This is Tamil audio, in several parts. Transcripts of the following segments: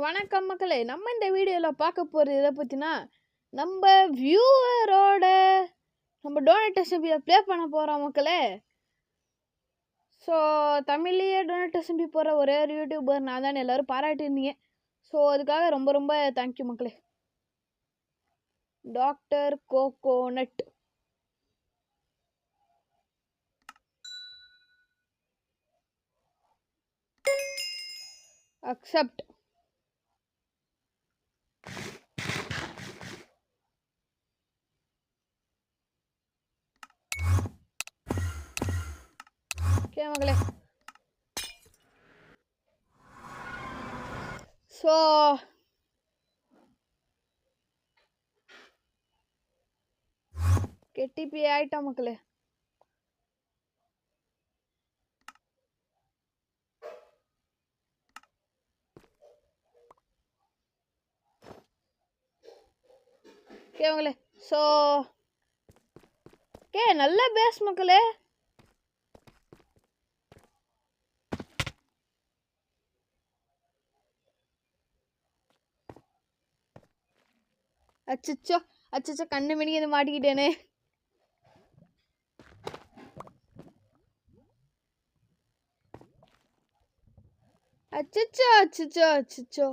வணக்கம் மக்களே. நம்ம இந்த வீடியோவில் பார்க்க போகிறது எதை பற்றினா, நம்ம வியூவரோட நம்ம டொனேட்டர்ஸ் ப்ளே பண்ண போகிறோம் மக்களே. ஸோ தமிழ்லேயே டொனேட்டர்ஸ் போகிற ஒரே ஒரு யூடியூபர் நான் தான், எல்லோரும் பாராட்டியிருந்தீங்க. ஸோ அதுக்காக ரொம்ப ரொம்ப தேங்க்யூ மக்களே. Doctor coconut accept. ஓகே மக்களே. ஸோ கெட்டிபி ஆயிட்டோம் மக்களே. ஓகே மக்களே. ஸோ ஓகே, நல்ல பேஸ் மக்களே. அச்சோ அச்சோ, கண்ணு மணிக்கு மாட்டிக்கிட்டேனே. அச்சோ அச்சோ அச்சோ,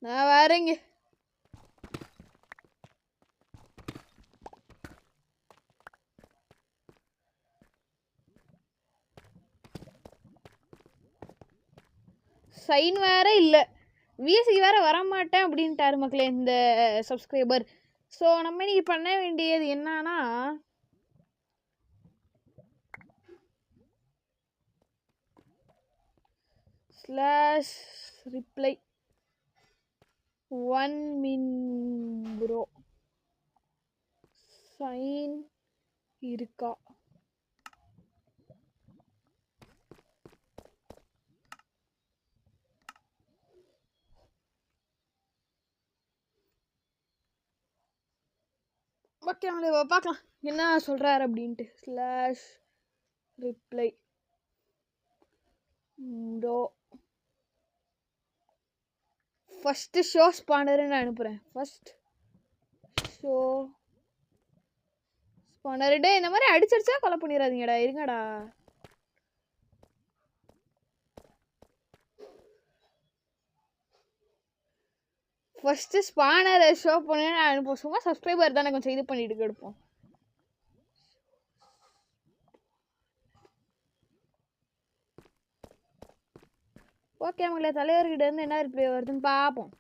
நான் வரேங்க. சைன் வேற இல்லை, விஎஸ்சி வேற வரமாட்டேன் அப்படின்ட்டாரு மக்களே இந்த சப்ஸ்கிரைபர். ஸோ நம்ம இன்னைக்கு பண்ண வேண்டியது என்னன்னா, slash reply 1 min pro sign இருக்கா? ஓகே அவங்களே பார்க்கலாம் என்ன சொல்கிறாரு அப்படின்ட்டு. Slash reply pro first show spanner நான் அனுப்புகிறேன். First show spanner. டே இந்த மாதிரி அடிச்சடிச்சா கொலை பண்ணிடாதீங்கடா, இருங்கடா. ஃபஸ்ட்டு ஸ்பானரை ஷோ பண்ணி நான் அனுப்போம். சும்மா சப்ஸ்கிரைபர் தானே, கொஞ்சம் இது பண்ணிட்டு எடுப்போம். ஓகே அவங்களே, தலைவர்கிட்ட இருந்து என்ன ரிப்ளை வருதுன்னு பார்ப்போம்.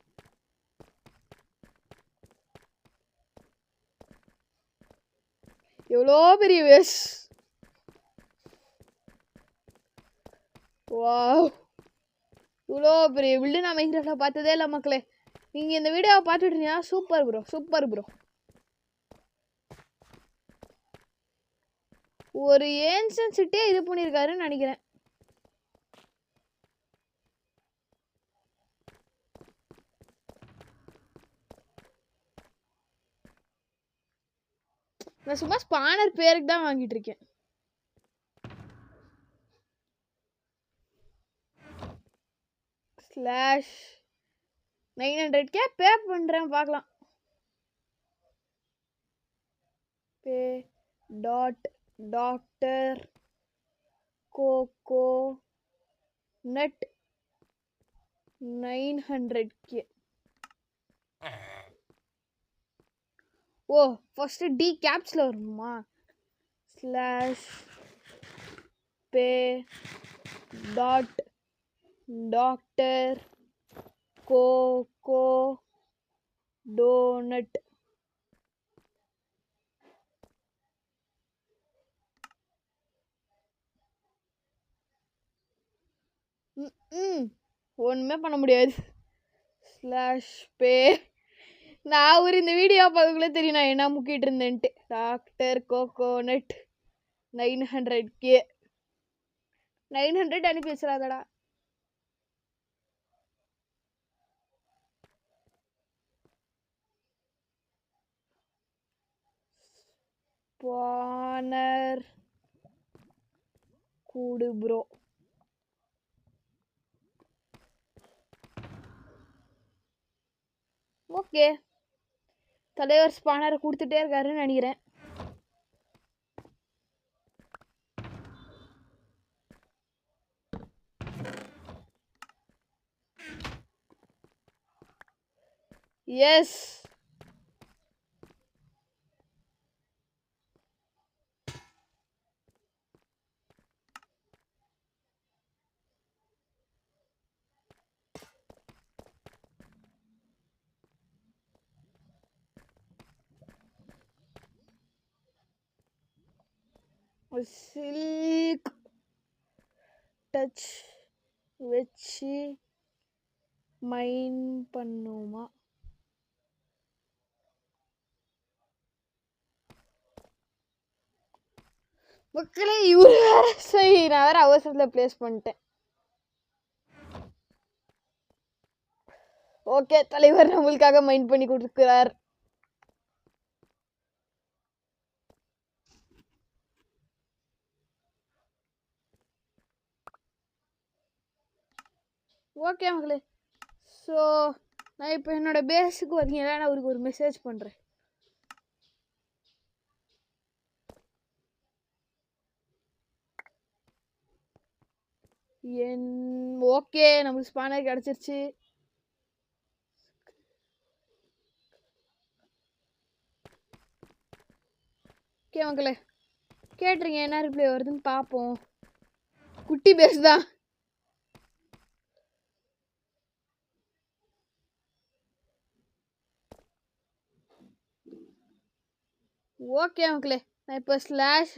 எவ்வளோ பெரிய வேஸ். வா, இவ்வளோ பெரிய பில்டு நான் மைக்ராஃப்டில் பார்த்ததே இல்லை மக்களே. நீங்கள் இந்த வீடியோவை பார்த்துட்டு இருந்தீங்கன்னா சூப்பர் ப்ரோ, சூப்பர் ப்ரோ. ஒரு ஏன்ஷியன்ட் சிட்டியே இது பண்ணியிருக்காருன்னு நினைக்கிறேன். நான் சும்மா ஸ்பானர் பேருக்கு தான் வாங்கிட்டு இருக்கேன். ஸ்லாஷ் 900K பே பண்ணுறேன், பார்க்கலாம். Pay dot doctor coconut 900K. Oh first T கேப்ஸில் வரணுமா? Slash pay dot doctor coco donut. ஒன்றுமே பண்ண முடியாது. ஸ்லாஷ் பே, நான் ஒரு இந்த வீடியோ பார்க்கக்குள்ளே தெரியும் நான் என்ன முக்கிட்டு இருந்தேன்ட்டு. டாக்டர் கோகோனட் 900K 900 அனுப்பி வச்சிடாதடா. ஸ்பானர் கூடு ப்ரோ. ஓகே, தலைவர் ஸ்பானர் கொடுத்துட்டே இருக்காருன்னு நினைக்கிறேன். எஸ், சில்க் டச் வச்சு மைன் பண்ணுமா? மக்களே இவரு வேற சரி, நான் வேற அவசரத்தில் பிளேஸ் பண்ணிட்டேன். ஓகே, தலைவர் நம்மளுக்காக மைண்ட் பண்ணி கொடுக்குறார். ஓகே மக்களே, ஸோ நான் இப்போ என்னோட பேஸுக்கு வரீங்களா, நான் அவருக்கு ஒரு மெசேஜ் பண்ணுறேன். ஓகே, நம்மளுக்கு ஸ்பானர் கிடச்சிருச்சு. ஓகே மக்களே, கேட்டுருங்க என்ன ரிப்ளை வருதுன்னு பார்ப்போம். குட்டி பேஸ் தான். ஓகே மக்களே, நான் இப்போ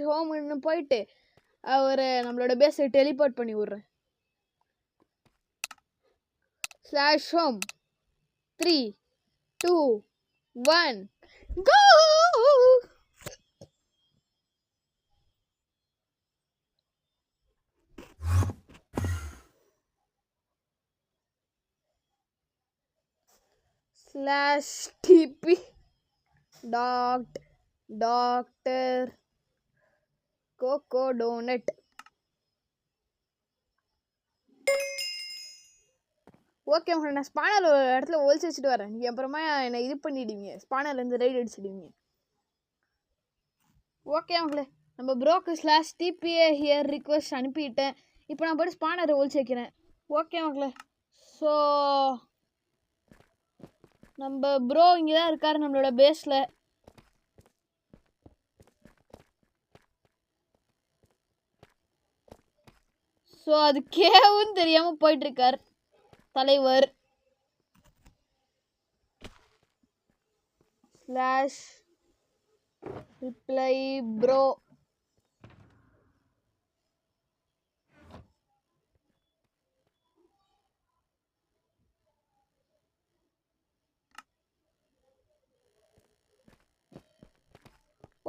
/home போயிட்டு அவரை நம்மளோட பேஸை டெலிபோர்ட் பண்ணி விட்றேன். /home 3 2 1 go. /TP Dr. Coco Donut. Okay உங்களை நான் ஸ்பானர் ஒரு இடத்துல ஒழிச்சு வச்சுட்டு வரேன். நீங்கள் அப்புறமா என்னை இது பண்ணிடுவீங்க, ஸ்பானர்லேருந்து ரைட் அடிச்சிடுவீங்க. ஓகே உங்களே, நம்ம ப்ரோக்கு /TPA ஹியர் ரிக்வெஸ்ட் அனுப்பிட்டேன். இப்போ நான் போய்ட்டு ஸ்பானரை ஒழிச்சு வைக்கிறேன். ஓகே மக்களே, ஸோ நம்ம ப்ரோ இங்கே தான் இருக்கார் நம்மளோட பேஸில். ஸோ அது கேவுன்னு தெரியாமல் போயிட்டுருக்கார் தலைவர். /reply bro.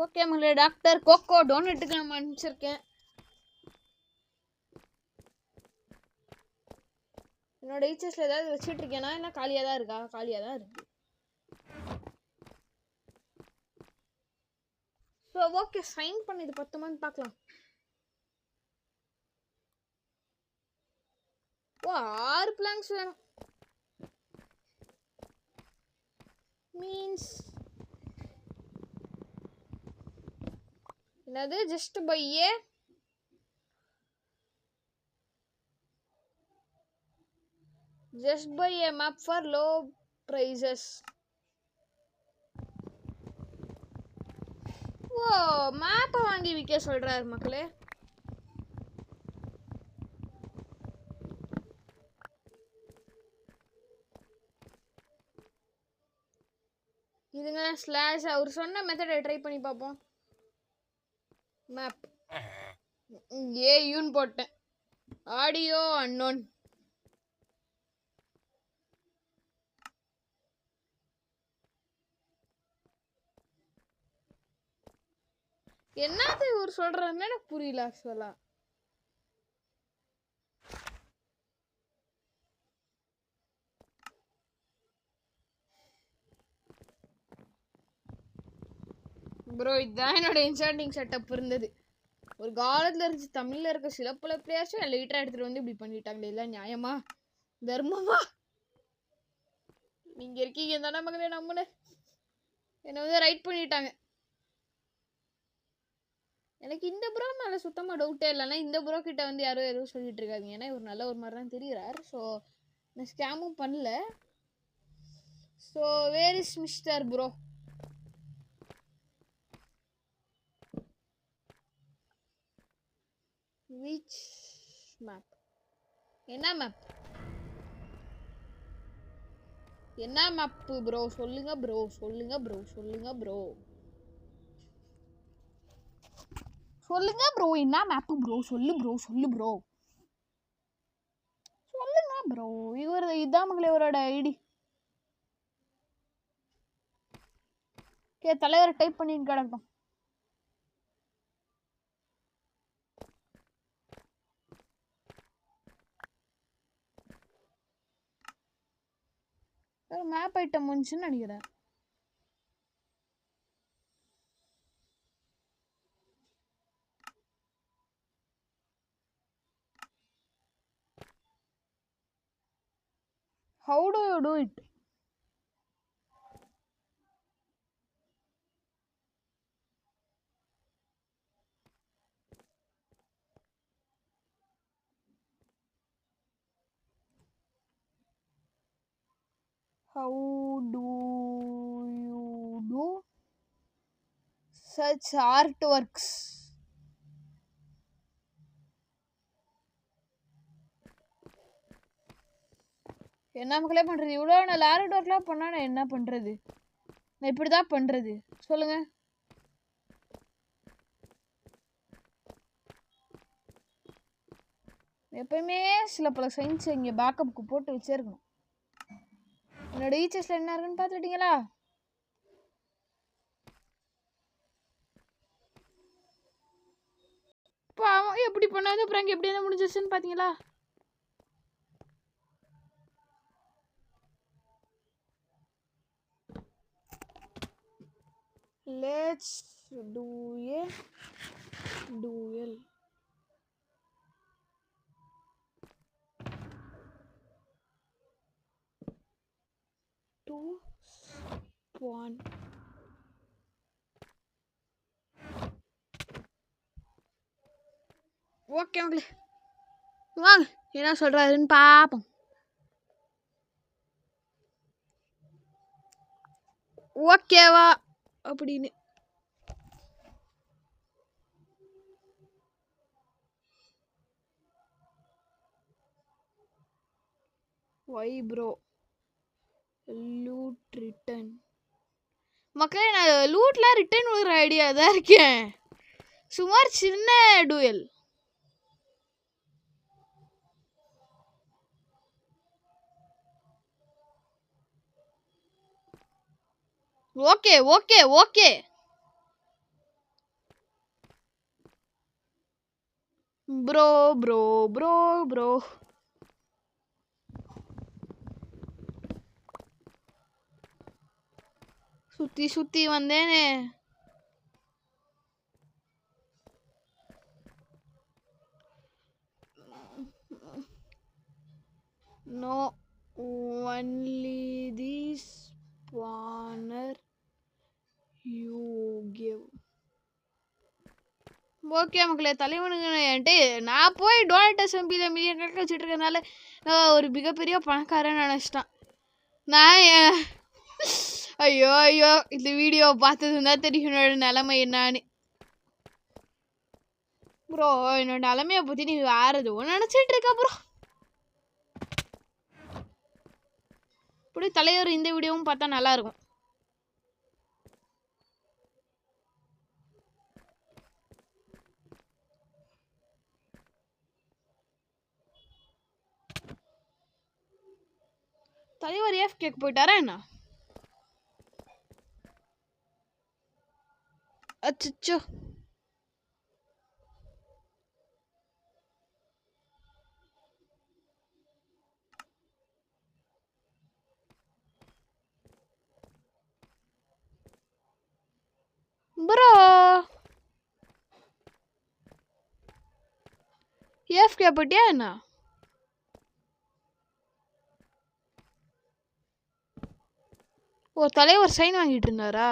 ஓகே மகளே, டாக்டர் கோகோ டோனட்டுக்கு நான் அனுப்பிச்சிருக்கேன். என்னோட ஈச்சஸில் ஏதாவது வச்சுட்டு இருக்கேனா, இல்லை காலியாக தான் இருக்கா? காலியாக தான் இருக்கு. ஸோ ஓகே, சைன் பண்ணி இது 10 மந்த் பார்க்கலாம். ஓ 6 பிளாங்க்ஸ் வேணும் மீன்ஸ் என்னது? Just buy a map for low prices. Oh மேப்பை வாங்கி விற்க சொல்றாரு மக்களே. இதுங்க / அவர் சொன்ன மெத்தடை ட்ரை பண்ணி பார்ப்போம். மேப் ஏயூன்னு போட்டேன். Audio unknown. என்னது இவர் சொல்றதுன்னு எனக்கு புரியல ஆக்சுவலா. ப்ரோ இதுதான் என்னோட என்சாண்டிங் செட்டப் இருந்தது. ஒரு காலத்துல இருந்துச்சு தமிழ்ல இருக்க சில பல பிளேயர்ஸும் லைட்டா எடுத்துட்டு வந்து இப்படி பண்ணிட்டாங்களே, இல்ல நியாயமா தர்மமா? நீங்க இருக்கீங்க தானே மகளே, நம்மள என்ன வந்து ரைட் பண்ணிட்டாங்க. எனக்கு இந்த ப்ரோ மேல சுத்தமா டவுட்டே இல்லைன்னா இந்த ப்ரோ கிட்ட வந்து யாரும் எதுவும் சொல்லிட்டு இருக்காங்க. ஏன்னா இவர் நல்ல ஒரு மாதிரி தான் தெரியுறாரு. ஸோ நான் ஸ்கேமும் பண்ணல. So where is mister bro? Which map? என்ன மேப்? என்ன மேப் ப்ரோ? சொல்லுங்க ப்ரோ, சொல்லுங்க ப்ரோ, சொல்லுங்க ப்ரோ, சொல்லுங்க ப்ரோ. என்ன மேப் ப்ரோ? சொல்லு ப்ரோ, சொல்லு ப்ரோ, சொல்லுங்க ப்ரோ. இதான் மகளே இவரோட ஐடி. தலைவர் டைப் பண்ணிட்டு கிடக்கும். மேப் ஐட்டம் வந்துச்சுன்னு நினைக்கிறேன். How do you do it? How do you do such artworks? என்ன மக்களே பண்றது? இவ்வளோ நான் லேரட் ஒர்க்லாம் பண்ணா நான் என்ன பண்றது? நான் இப்படிதான் பண்றது, சொல்லுங்க. எப்பயுமே சில பல சயின்ஸ் இங்கே பேக்கப்புக்கு போட்டு வச்சிருக்கணும். என்னோட ஈச்சஸ்ல என்ன இருக்குன்னு பார்த்துட்டீங்களா? பாவம் எப்படி பண்ணாது அப்புறம் எப்படி என்ன முடிஞ்சிச்சுன்னு பார்த்தீங்களா? Let's do a duel. Two one. Okay மக்களே, வாங்க என்ன சொல்றாருன்னு பாப்போம். ஓகேவா அப்படின்னு. Why bro? Loot return. மக்களே நான் லூட்லாம் ரிட்டர்ன் ஒரு ஐடியா தான் இருக்கேன். சுமார் சின்ன dual. Okay okay okay bro bro bro bro. சுத்தி சுத்தி வந்தேனே. No, only this spawner you give. Okay மக்களே, தலைவனுங்க என்கிட்ட நான் போய் டொனேட்டர்ஸ் எம்பியில் மில்லியன் கணக்கில் வச்சுட்டு இருக்கனால ஒரு மிகப்பெரிய பணக்காரன் நினச்சிட்டான். நான் ஐயோ ஐயோ இந்த வீடியோ பார்த்ததுன்னா தெரியும் என்னோட நிலைமை என்னான்னு. ப்ரோ என்னோட நிலைமையை பற்றி நீ வேற எதுவும் நினச்சிட்டு இருக்க ப்ரோ. இப்படி தலைவர் இந்த வீடியோவும் பார்த்தா நல்லா இருக்கும். தலைவர் ஏஃப் கேக் போயிட்டாரா என்ன? அச்சோ ப்ரோ. ஏஎஃப்கே போட்டியா என்ன? ஓ, தலைவர் சைன் வாங்கிட்டு இருந்தாரா?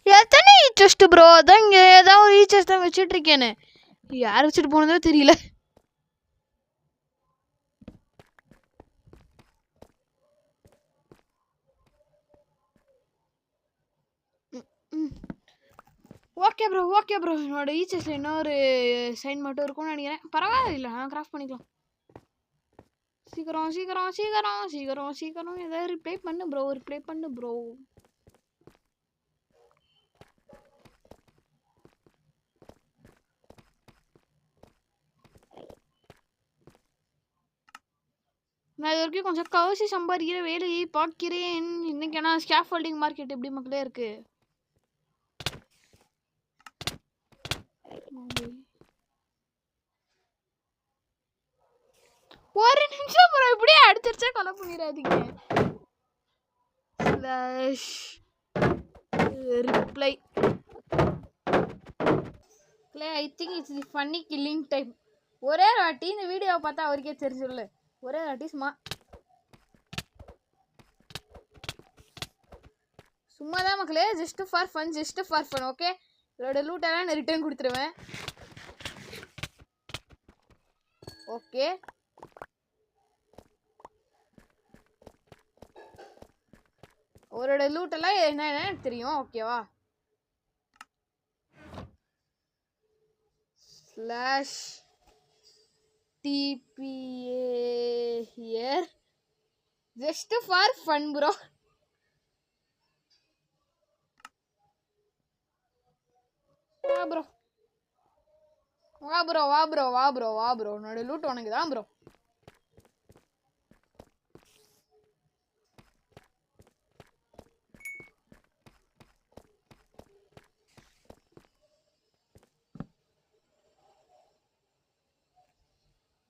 எத்தனை ஈச்சஸ்ட் ப்ரோ? அதான் இங்கே ஏதாவது ஒரு ஈச்சஸ் தான் வச்சுட்டு இருக்கேன்னு. யார் வச்சுட்டு போனதோ தெரியல. Okay bro, okay bro. என்னோட ஈச்சஸில் இன்னொரு சைன் மட்டும் இருக்கும்னு நினைக்கிறேன். பரவாயில்ல, நான் கிராஃப்ட் பண்ணிக்கலாம். சீக்கிரம் சீக்கிரம் சீக்கிரம் சீக்கிரம் சீக்கிரம் ஏதாவது ரிப்ளை பண்ணு ப்ரோ, ரிப்ளை பண்ணு ப்ரோ. நான் இது வரைக்கும் கொஞ்சம் கவசி சம்பாதிக்கிற வேலையை பார்க்கிறேன். இன்னைக்கு ஆனால் ஸ்கேஃப் ஹோல்டிங் மார்க்கெட் எப்படி மக்களே இருக்கு? ஒரு நிமிஷம் ப்ரோ, இப்படியே அடிச்சிருச்சா கொலை பண்ணிடாதீங்க. Reply I think it's the funny killing time. ஒரே வாட்டி இந்த வீடியோவை பார்த்தா அவருக்கே தெரிஞ்சிடல. ஒரே வாட்டி சும்மா தான் மக்களே, ஜஸ்ட் ஃபார் ஃபன். ஓகே, இதோட லூட்டெல்லாம் நான் ரிட்டர்ன் கொடுத்துருவேன். ஓகே, அவரோட லூட்டெல்லாம் என்னன்னு தெரியும். ஓகேவா? /TPA here just for fun bro. வா ப்ரோ. என்னோட லூட் உனக்கு தான் ப்ரோ.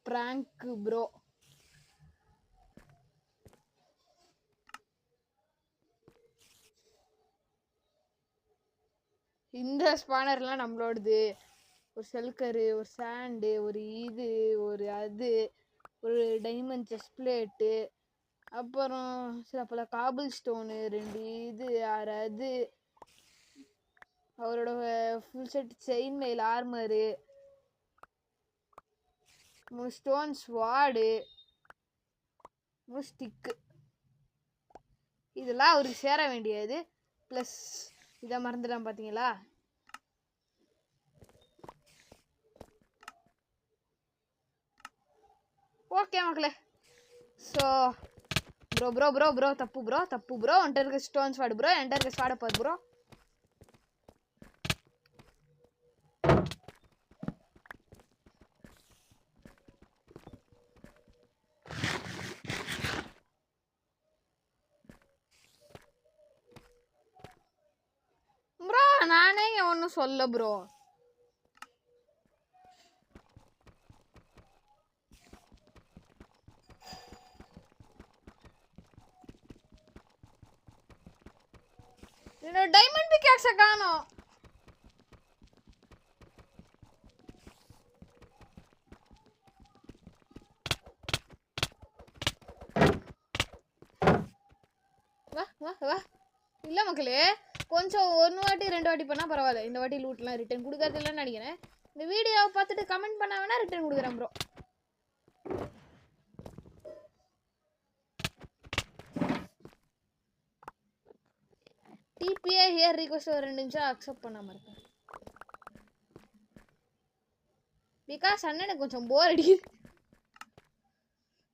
prank bro. இந்த ஸ்பானர்லாம் நம்மளோடது. ஒரு செல்கரு, ஒரு சாண்டு, ஒரு இது, ஒரு அது, ஒரு டைமண்ட் செஸ்ட் பிளேட்டு, அப்புறம் சில பல காபிள் ஸ்டோனு, 2 இது, 6 அது, அவரோட full set chain mail armour, 3 stone sword, 3 stick. இதெல்லாம் அவருக்கு சேர வேண்டியது. ப்ளஸ் இதை மறந்துடாம பார்த்தீங்களா? ஓகே மக்களே, ஸோ ப்ரோ தப்பு ப்ரோ. என்கிட்ட இருக்க ஸ்டோன் ஸ்வாடு ப்ரோ, என்கிட்ட இருக்க ஸ்வாடை பாரு ப்ரோ. ப்ரோ நானே இங்கே ஒன்றும் சொல்ல ப்ரோ. என்னோட டைமண்ட் பிக்காக்ஸை காணோம். வா. இல்லை மக்களே, கொஞ்சம் 1 வாட்டி 2 வாட்டி பண்ணால் பரவாயில்ல. இந்த வாட்டி லூட்லாம் ரிட்டர்ன் கொடுக்கறது இல்லைன்னு நினைக்கிறேன். இந்த வீடியோவை பார்த்துட்டு கமெண்ட் பண்ண வேணா ரிட்டர்ன் கொடுக்குறேன் ப்ரோ. டிபிஏ ஹியர் ரிக்வெஸ்ட் ஒரு 2 நிமிஷம் அக்செப்ட் பண்ணாமல் இருக்கேன். பிகாஸ் அண்ணனுக்கு கொஞ்சம் போர் அடிக்குது.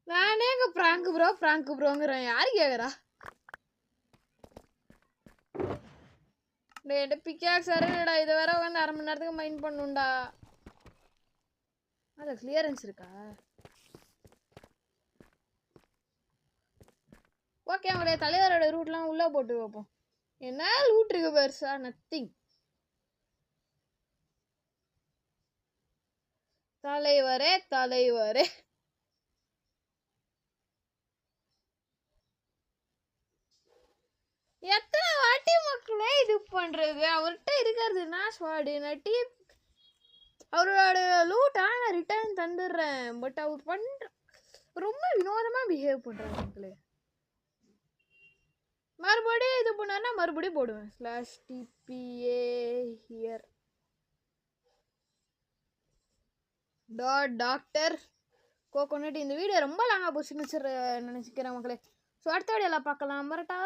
நானே இங்கே ப்ராங்க் ப்ரோங்கிறேன். யார் கேட்குறா? டே பிக்காக்ஸ் வரடா. இதை வேற வந்து 1/2 மணி நேரத்துக்கு மைண்ட் பண்ணுண்டா. அது கிளியரன்ஸ் இருக்கா? ஓகே, அவங்களுடைய தலைவரோட ரூட்லாம் உள்ளே போட்டு வைப்போம். என்ன லூட் இருக்கு பெருசா? நத்திங். தலைவரே மக்களே இது பண்ணுறது? அவர்கிட்ட இருக்கிறது நான் ஸ்வாடு நட்டி அவரோட லூட்டாக நான் ரிட்டர்ன் தந்துடுறேன். பட் அவர் பண்ணுற ரொம்ப வினோதமாக பிஹேவ் பண்ணுறாரு மக்களே. மறுபடியும் இது பண்ணாருன்னா மறுபடியும் போடுவேன் /TPA ஹியர் டாக்டர் கோகோனட். இந்த வீடியோ ரொம்ப லாங்காக போச்சுன்னு நினச்சிக்கிறேன் மக்களே. ஸோ அடுத்த வீடியோவில் பார்க்கலாம். மரட்டா.